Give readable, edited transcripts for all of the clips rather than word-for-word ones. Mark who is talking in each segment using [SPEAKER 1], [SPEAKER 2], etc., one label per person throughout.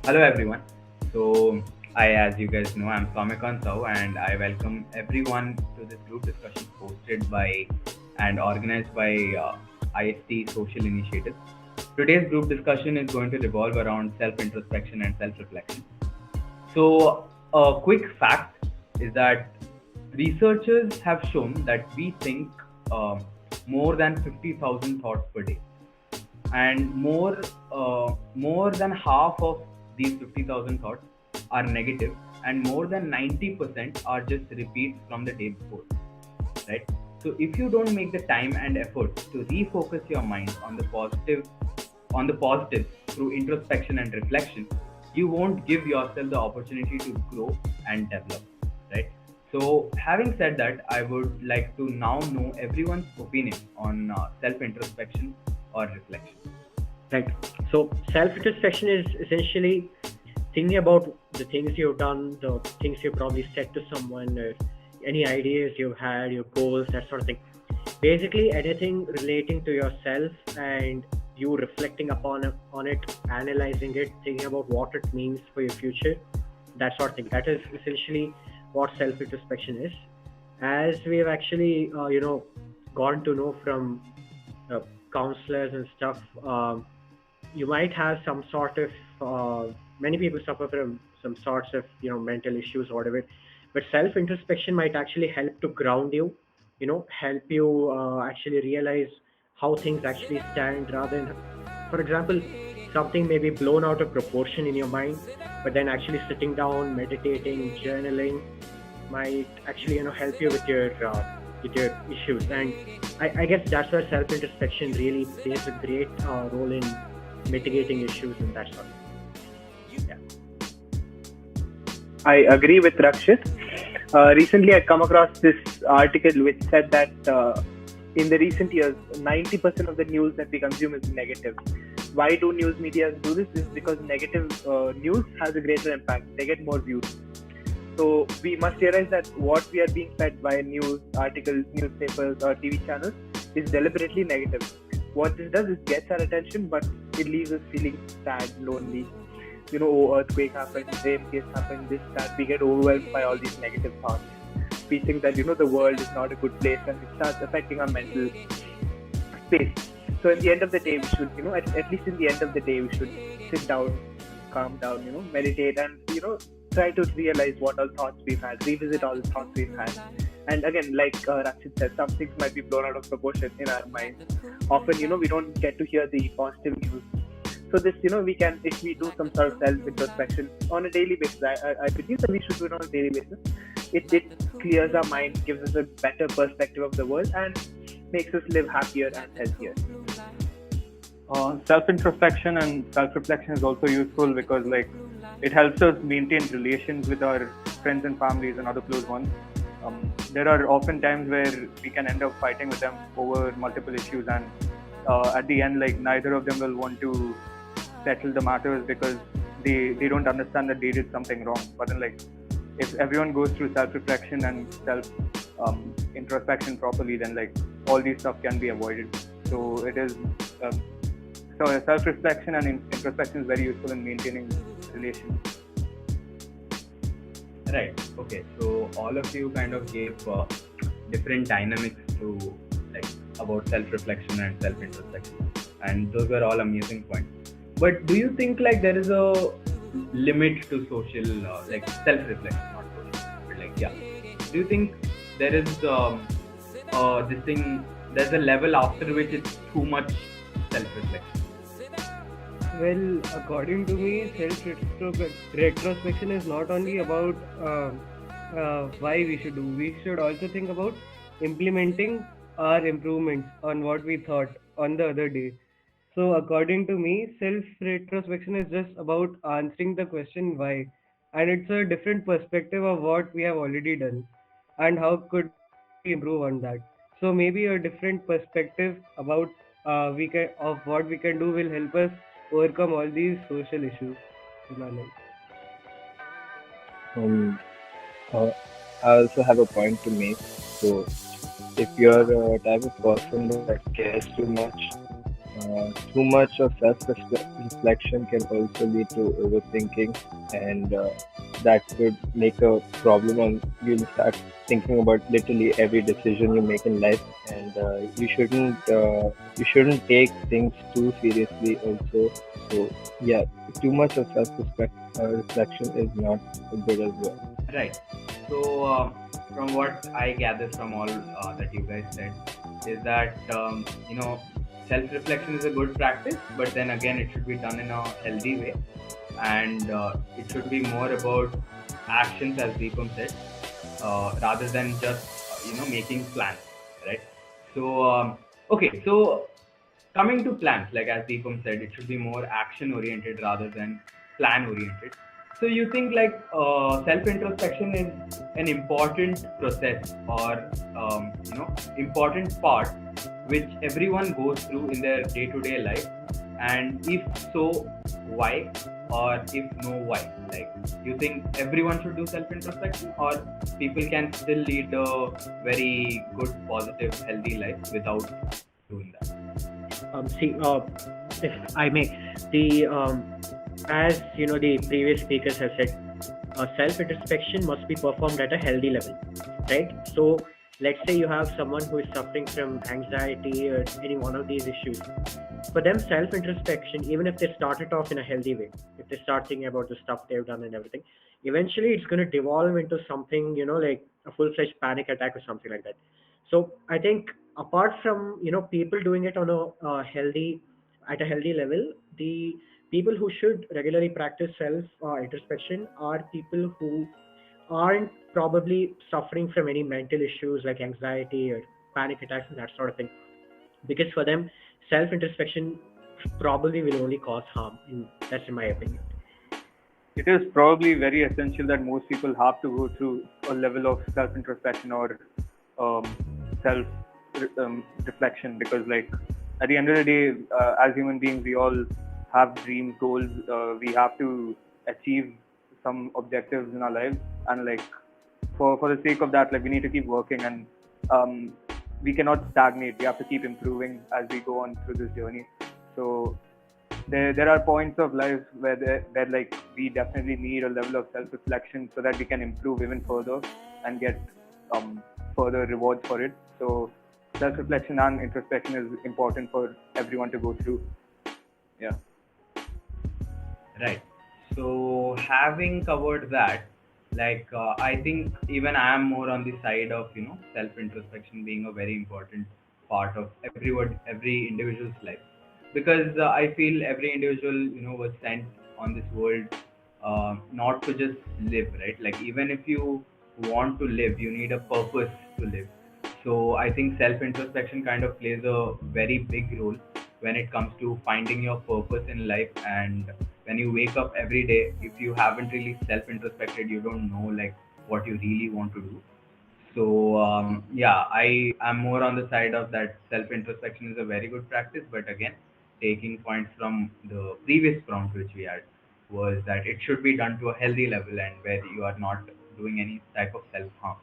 [SPEAKER 1] Hello everyone. As you guys know, I'm Soumyakanta and I welcome everyone to this group discussion hosted by and organized by ISTE Social Initiative. Today's group discussion is going to revolve around self-introspection and self-reflection. A quick fact is that researchers have shown that we think more than 50,000 thoughts per day, and more than half of these 50,000 thoughts are negative, and more than 90% are just repeats from the day before, right? So if you don't make the time and effort to refocus your mind on the positive through introspection and reflection, you won't give yourself the opportunity to grow and develop, right? So having said that, I would like to now know everyone's opinion on self introspection or reflection.
[SPEAKER 2] Right. So self-introspection is essentially thinking about the things you've done, the things you probably said to someone, or any ideas you've had, your goals, that sort of thing. Basically, anything relating to yourself and you reflecting on it, analyzing it, thinking about what it means for your future, that sort of thing. That is essentially what self-introspection is. As we have actually, gotten to know from uh, counselors and stuff. You might have some sort of many people suffer from some sorts of mental issues or whatever, but self introspection might actually help to ground you, help you actually realize how things actually stand, rather than, for example, something may be blown out of proportion in your mind, but then actually sitting down, meditating, journaling might actually help you with your issues. And I guess that's where self introspection really plays a great role in mitigating issues and that sort of thing. Yeah.
[SPEAKER 3] I agree with Rakshith. Recently, I come across this article which said that in the recent years, 90% of the news that we consume is negative. Why do news media do this? Is because negative news has a greater impact. They get more views. So we must realize that what we are being fed by news articles, newspapers, or TV channels is deliberately negative. What this does is gets our attention, but it leaves us feeling sad, lonely. Earthquake happened, rain case happened, this, that. We get overwhelmed by all these negative thoughts. We think that the world is not a good place, and it starts affecting our mental space. So in the end of the day, we should, at least in the end of the day, we should sit down, calm down, meditate, and try to realize what all thoughts we've had, revisit all the thoughts we've had. And again, like Rakshith said, some things might be blown out of proportion in our mind. Often, we don't get to hear the positive news. So this, we can, if we do some sort of self-introspection on a daily basis, I believe that we should do it on a daily basis. It clears our mind, gives us a better perspective of the world, and makes us live happier and healthier.
[SPEAKER 4] Self-introspection and self-reflection is also useful because it helps us maintain relations with our friends and families and other close ones. There are often times where we can end up fighting with them over multiple issues, and at the end, neither of them will want to settle the matters because they don't understand that they did something wrong. But then if everyone goes through self-reflection and self-introspection properly, then all these stuff can be avoided. So it is so self-reflection and introspection is very useful in maintaining relations.
[SPEAKER 1] Right. Okay. So all of you kind of gave different dynamics to like about self-reflection and self-introspection, and those were all amazing points. But do you think there is a limit to social self-reflection, not social, but yeah? Do you think there is this thing? There's a level after which it's too much self-reflection.
[SPEAKER 5] Well, according to me, retrospection is not only about why we should do. We should also think about implementing our improvements on what we thought on the other day. So, according to me, self-retrospection is just about answering the question why, and it's a different perspective of what we have already done, and how could we improve on that. So, maybe a different perspective about we can of what we can do will help us overcome all these social issues in our life.
[SPEAKER 6] Um, uh, I also have a point to make. So, if you're a type of person that cares too much, Too much of self-reflection can also lead to overthinking, and that could make a problem. And you'll start thinking about literally every decision you make in life, and you shouldn't take things too seriously. Also, so yeah, too much of reflection is not good as well.
[SPEAKER 1] Right. So, from what I gather from all that you guys said, is that self-reflection is a good practice, but then again, it should be done in a healthy way, and it should be more about actions, as Deepam said, rather than just making plans, right? So, okay, so coming to plans, like as Deepam said, it should be more action oriented rather than plan oriented. So you think like self introspection is an important process or important part which everyone goes through in their day to day life, and if so, why? Or if no, why? Like, you think everyone should do self introspection, or people can still lead a very good, positive, healthy life without doing that?
[SPEAKER 2] See, if I may, the as you know, the previous speakers have said, self introspection must be performed at a healthy level, right? So, let's say you have someone who is suffering from anxiety or any one of these issues. For them, self introspection, even if they start it off in a healthy way, if they start thinking about the stuff they've done and everything, eventually it's going to devolve into something, like a full fledged panic attack or something like that. So I think apart from people doing it on a healthy at a healthy level, the people who should regularly practice self introspection are people who aren't probably suffering from any mental issues like anxiety or panic attacks and that sort of thing, because for them self introspection probably will only cause harm. That's in my opinion.
[SPEAKER 4] It is probably very essential that most people have to go through a level of self introspection or um, self reflection, because, like, at the end of the day, as human beings, we all have dreams, goals. We have to achieve some objectives in our lives, and, like, for the sake of that, like, we need to keep working, and um, we cannot stagnate. We have to keep improving as we go on through this journey. So there are points of life where like we definitely need a level of self reflection so that we can improve even further and get um, further rewards for it. So self reflection and introspection is important for everyone to go through. Yeah.
[SPEAKER 1] Right. So having covered that, like I think even I am more on the side of self introspection being a very important part of every individual's life, because I feel every individual was sent on this world not to just live, right? Like, even if you want to live, you need a purpose to live. So I think self introspection kind of plays a very big role when it comes to finding your purpose in life. And when you wake up every day, if you haven't really self introspected, you don't know like what you really want to do. So yeah, I am more on the side of that self introspection is a very good practice. But again, taking points from the previous prompt which we had, was that it should be done to a healthy level and where you are not doing any type of self harm.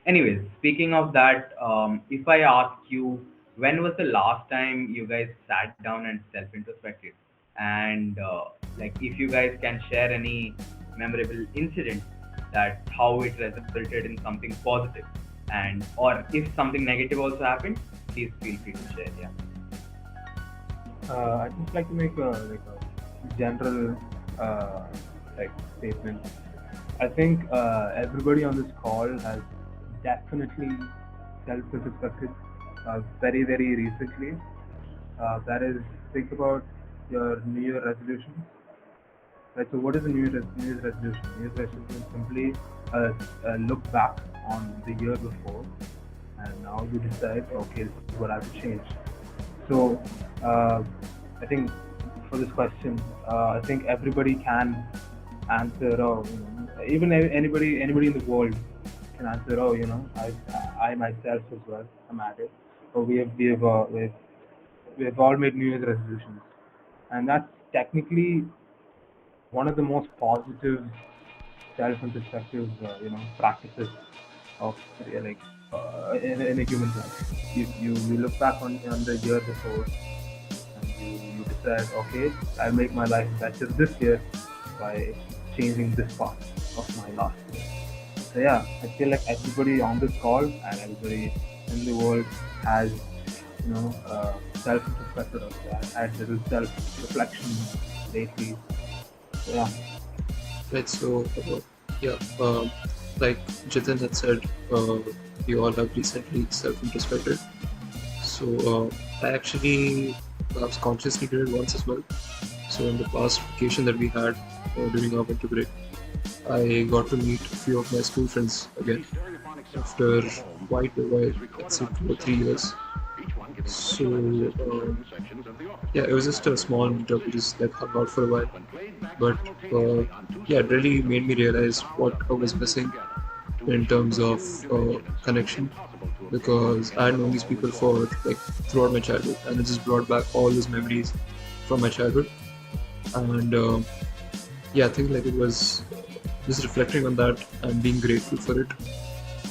[SPEAKER 1] Anyways, speaking of that, if I ask you, when was the last time you guys sat down and self introspected? And like, if you guys can share any memorable incident, that how it resulted in something positive, and or if something negative also happened, please feel free to share. Yeah.
[SPEAKER 6] I'd just like to make a general like statement. I think everybody on this call has definitely self-introspected very very recently. That is, think about your New Year resolution. Right. So, what is a New Year's resolution? New Year's resolution is simply look back on the year before, and now you decide, okay, this is what I have to change. So, I think for this question, I think everybody can answer, or even anybody in the world can answer. Oh, I myself as well, I'm at it. Or we have all made New Year's resolutions, and that's technically one of the most positive self-introspective, practices of like in a human life. You look back on the year before, you decide, okay, I'll make my life better this year by changing this part of my last year. So yeah, I feel like everybody on this call and everybody in the world has, self-introspected or had little self-reflection lately. So yeah.
[SPEAKER 7] Right. So, yeah, like Jitin had said, we all have recently self-introspected. So, I actually perhaps consciously did it once as well. So, in the past vacation that we had during our winter break, I got to meet a few of my school friends again after quite a while, let's say 2 or 3 years. So, yeah, it was just a small meetup. We just like hung out for a while. But yeah, it really made me realize what I was missing in terms of connection, because I had known these people for like throughout my childhood, and it just brought back all those memories from my childhood. And yeah, I think like it was just reflecting on that and being grateful for it,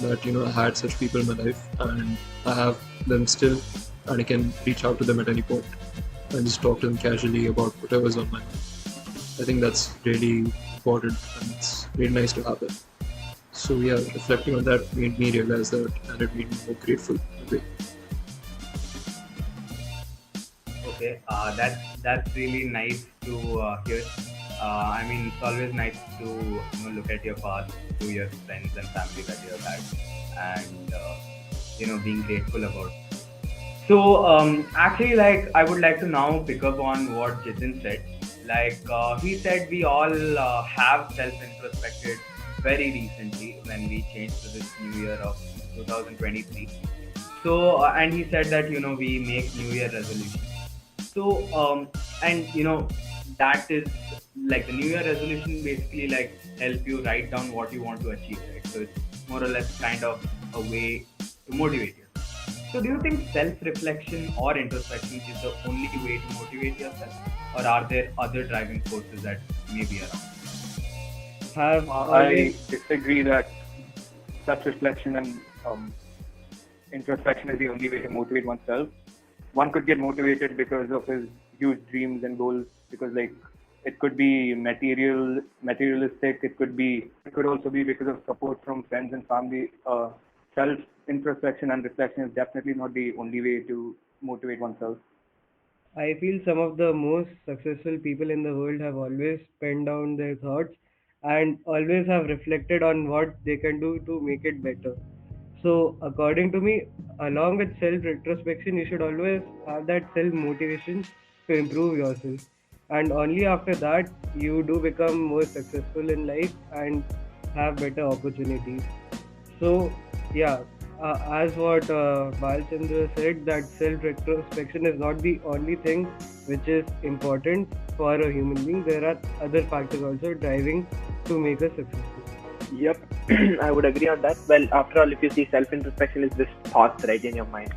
[SPEAKER 7] that I had such people in my life and I have them still, and I can reach out to them at any point and just talk to them casually about whatever's on my mind. I think that's really important and it's really nice to have that. So yeah, reflecting on that made me realize that, and it made me more grateful in a way.
[SPEAKER 1] Okay, that's really nice to hear. I mean, it's always nice to look at your past through your friends and family that you have had, and being grateful about. So actually, like I would like to now pick up on what Jitin said. Like he said, we all have self-introspected very recently when we changed to this new year of 2023. So and he said that we make New Year resolutions. So and that is like the New Year resolution basically like help you write down what you want to achieve, right? So it's more or less kind of a way to motivate you. So do you think self-reflection or introspection is the only way to motivate yourself, or are there other driving forces that may be around?
[SPEAKER 5] Have
[SPEAKER 4] I
[SPEAKER 5] always
[SPEAKER 4] disagree that self-reflection and introspection is the only way to motivate oneself. One could get motivated because of his huge dreams and goals, because like it could be materialistic. It could also be because of support from friends and family. Self introspection and reflection is definitely not the only way to motivate oneself.
[SPEAKER 5] I feel some of the most successful people in the world have always penned down their thoughts and always have reflected on what they can do to make it better. So, according to me, along with self retrospection, you should always have that self motivation to improve yourself. And only after that, you do become more successful in life and have better opportunities. So, yeah, as what Balachandar said, that self retrospection is not the only thing which is important for a human being. There are other factors also driving to make us successful.
[SPEAKER 3] Yep, I would agree on that. Well, after all, if you see self-introspection is just thoughts right in your mind,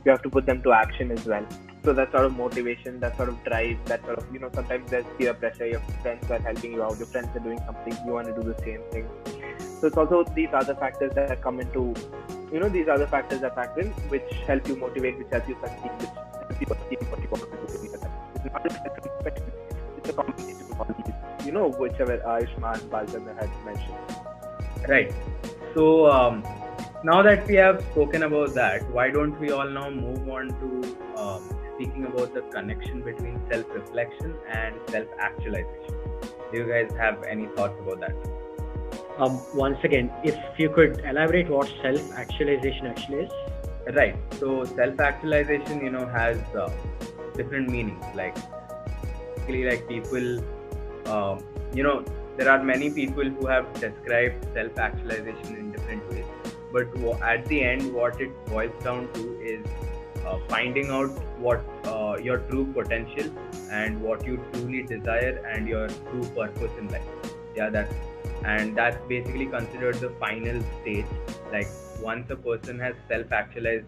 [SPEAKER 3] you have to put them to action as well. So that sort of motivation, that sort of drive, that sort of, sometimes there's peer pressure, your friends are helping you out, your friends are doing something, you want to do the same thing. So it's also these other factors that come into, these other factors that factor in, which help you motivate, which help you succeed, which help you achieve what you want to do. It's not just self-introspection, it's a combination of all these, whichever Ayushmaan Balachandar had mentioned.
[SPEAKER 1] Right. So now that we have spoken about that, why don't we all now move on to speaking about the connection between self-reflection and self-actualization? Do you guys have any thoughts about that?
[SPEAKER 2] Once again, if you could elaborate what self-actualization actually is.
[SPEAKER 1] Right. So self-actualization, has different meanings. Like, basically, like people, there are many people who have described self-actualization in different ways. But at the end, what it boils down to is finding out what your true potential and what you truly desire and your true purpose in life. Yeah, that's basically considered the final stage. Like once a person has self-actualized,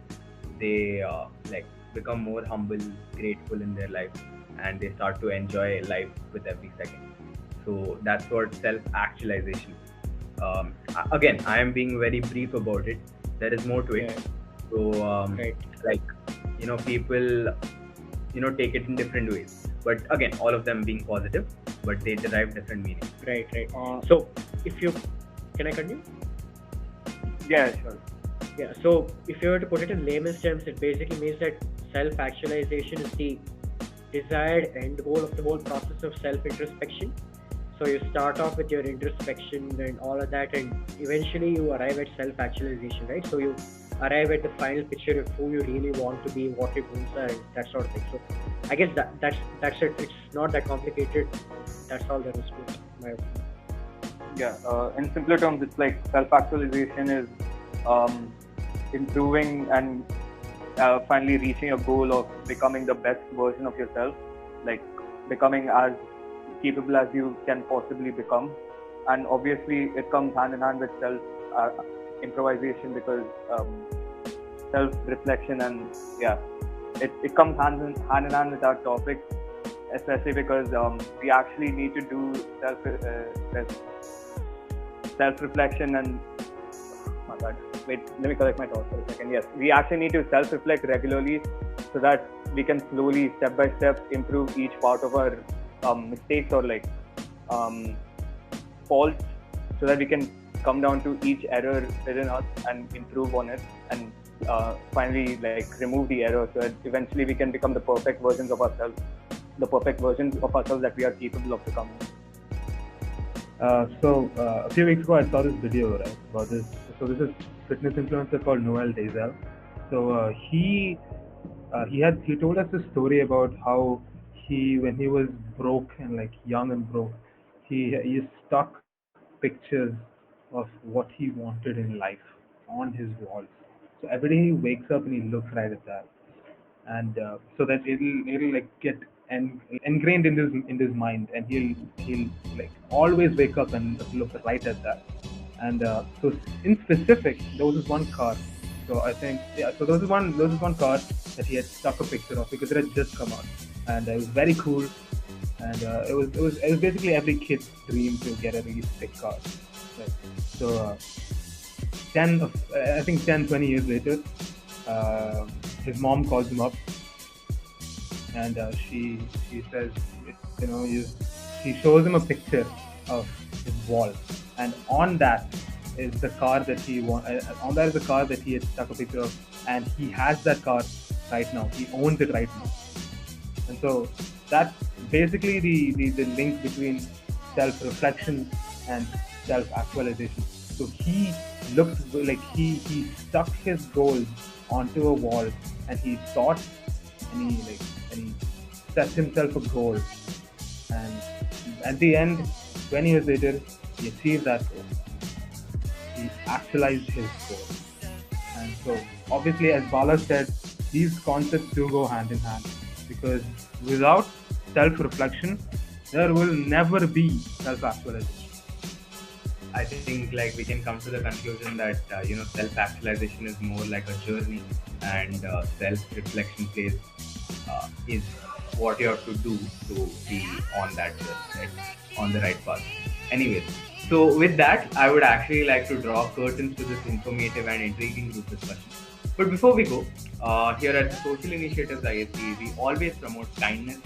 [SPEAKER 1] they like become more humble, grateful in their life, and they start to enjoy life with every second. So that's what self-actualization. Again, I am being very brief about it. There is more to it.
[SPEAKER 2] Yeah.
[SPEAKER 1] So
[SPEAKER 2] Right.
[SPEAKER 1] like people take it in different ways. But again, all of them being positive, but they derive different meanings.
[SPEAKER 2] Right.
[SPEAKER 4] Uh,
[SPEAKER 2] So if you can I continue?
[SPEAKER 4] yeah, sure.
[SPEAKER 2] Yeah. So if you were to put it in layman's terms, it basically means that self-actualization is the desired end goal of the whole process of self-introspection. So you start off with your introspection and all of that, and eventually you arrive at self-actualization, right? So you arrive at the final picture of who you really want to be, what your goals are, and that sort of thing. So I guess that's it. It's not that complicated. That's all there is to it, in my opinion.
[SPEAKER 4] Yeah, in simpler terms, it's like self-actualization is improving and finally reaching a goal of becoming the best version of yourself, like becoming as capable as you can possibly become. And obviously, it comes hand in hand with self-improvisation because self-reflection and yeah, it comes hand in hand with our topic, especially because we actually need to do self-reflection and my bad. Wait, let me collect my thoughts for a second. Yes, we actually need to self-reflect regularly so that we can slowly, step by step, improve each part of our mistakes or like um, faults, so that we can come down to each error within us and improve on it, and finally like remove the error, so that eventually we can become the perfect versions of ourselves, the perfect versions of ourselves that we are capable of becoming.
[SPEAKER 6] A few weeks ago, I saw this video, right, about this. So this is fitness influencer called Noel Dazel. So he told us a story about how when he was broke and like young and broke, he stuck pictures of what he wanted in life on his walls. So every day he wakes up and he looks right at that, and so that it'll like get ingrained in his mind, and he'll like always wake up and look right at that. And so in specific, there was this one car. So I think yeah. So there was one car that he had stuck a picture of because it had just come out, and it was very cool. And it was basically every kid's dream to get a really sick car. Right. So 10 20 years later, uh, his mom calls him up, and she says, you know, she shows him a picture of his wall, and on that is the car that on that is the car that he had stuck a picture of, and he has that car right now. He owns it right now, and so that's basically the link between self-reflection and self-actualization. So he looked like he stuck his goals onto a wall, and he thought, and he set himself a goal, and at the end, 20 years later, he achieved that goal. He actualized his goal. And so, obviously, as Bala said, these concepts do go hand in hand, because without self reflection, there will never be self actualization.
[SPEAKER 1] I think like we can come to the conclusion that self-actualization is more like a journey, and self-reflection is what you have to do to be on that journey, right? On the right path. Anyways, so with that, I would actually like to draw curtains to this informative and intriguing group discussion. But before we go, here at the Social Initiatives ISTE, we always promote kindness,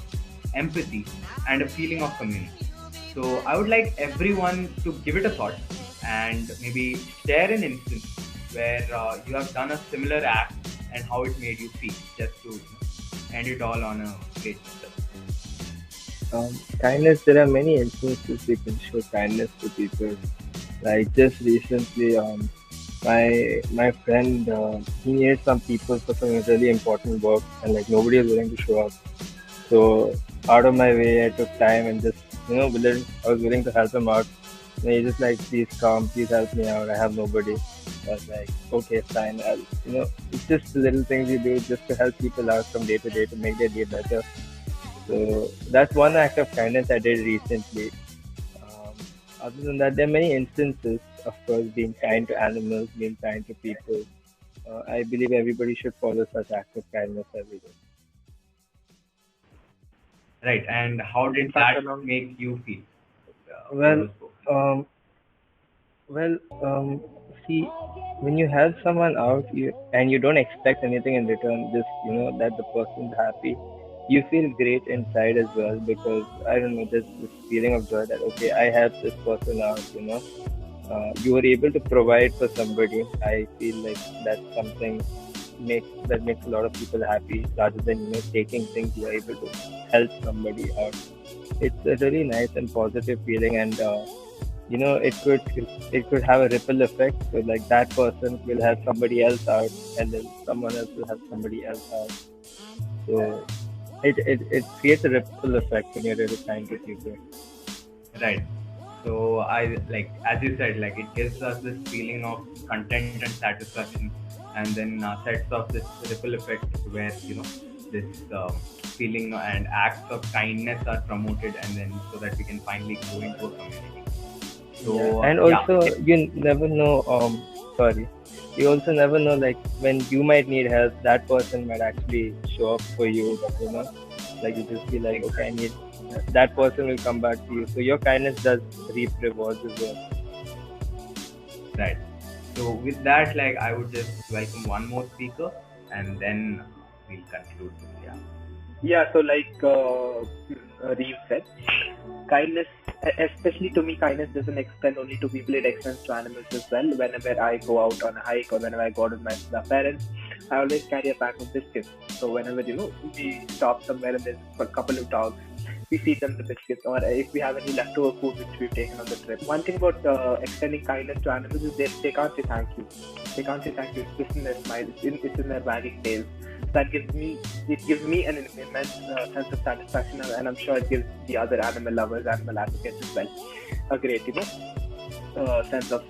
[SPEAKER 1] empathy, and a feeling of community. So I would like everyone to give it a thought and maybe share an instance where you have done a similar act and how it made you feel, just to end it all on a great note.
[SPEAKER 8] Kindness, there are many instances we can show kindness to people. Like just recently, my friend, he needed some people for some really important work, and like nobody was willing to show up. So out of my way, I took time and just I was willing to help him out. And he's just like, please come, please help me out. I have nobody. I was like, okay, fine. It's just the little things you do just to help people out from day to day to make their day better. So that's one act of kindness I did recently. Um, Other than that, there are many instances, of course, being kind to animals, being kind to people. I believe everybody should follow such acts of kindness every day.
[SPEAKER 1] Right, and how
[SPEAKER 3] In
[SPEAKER 1] did
[SPEAKER 3] fact,
[SPEAKER 1] that
[SPEAKER 3] along
[SPEAKER 1] make you feel?
[SPEAKER 8] Well,
[SPEAKER 1] Whoever spoke.
[SPEAKER 8] um, well, see, when you help someone out, and you don't expect anything in return, just that the person's happy, you feel great inside as well, because I don't know, there's this feeling of joy that okay, I helped this person out, you were able to provide for somebody. I feel like that's something makes a lot of people happy, rather than taking things. You're able to help somebody out. It's a really nice and positive feeling, and it could have a ripple effect. So like that person will help somebody else out, and then someone else will help somebody else out. So it creates a ripple effect when you're really kind to people.
[SPEAKER 1] Right. So I like, as you said, like it gives us this feeling of content and satisfaction, and then sets off this ripple effect where this feeling and acts of kindness are promoted, and then so that we can finally grow into a community.
[SPEAKER 8] Yeah,
[SPEAKER 1] So
[SPEAKER 8] and
[SPEAKER 1] yeah,
[SPEAKER 8] also you never know. Sorry, you also never know. Like when you might need help, that person might actually show up for you. Like you just be like, okay, I need. That person will come back to you. So your kindness does reap rewards as well.
[SPEAKER 1] right. So with that, like I would just welcome one more speaker, and then we'll conclude this. Yeah.
[SPEAKER 3] Yeah, so like Reeve said, kindness, especially to me, kindness doesn't extend only to people, it extends to animals as well. Whenever I go out on a hike or whenever I go out with my parents, I always carry a pack of biscuits. So whenever, we stop somewhere and there's a couple of dogs, we feed them the biscuits, or if we have any leftover food which we've taken on the trip. One thing about extending kindness to animals is they can't say thank you. They can't say thank you. It's just in their smile. It's in their wagging tails. It gives me an immense sense of satisfaction, and I'm sure it gives the other animal lovers, animal advocates as well, a great sense of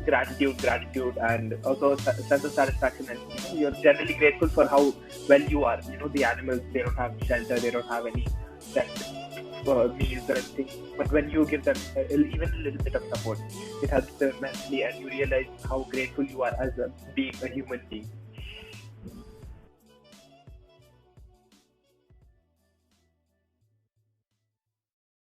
[SPEAKER 3] gratitude, and also a sense of satisfaction. And you're generally grateful for how well you are. The animals, they don't have shelter, they don't have any meals or anything. But when you give them even a little bit of support, it helps them immensely, and you realize how grateful you are as a human being.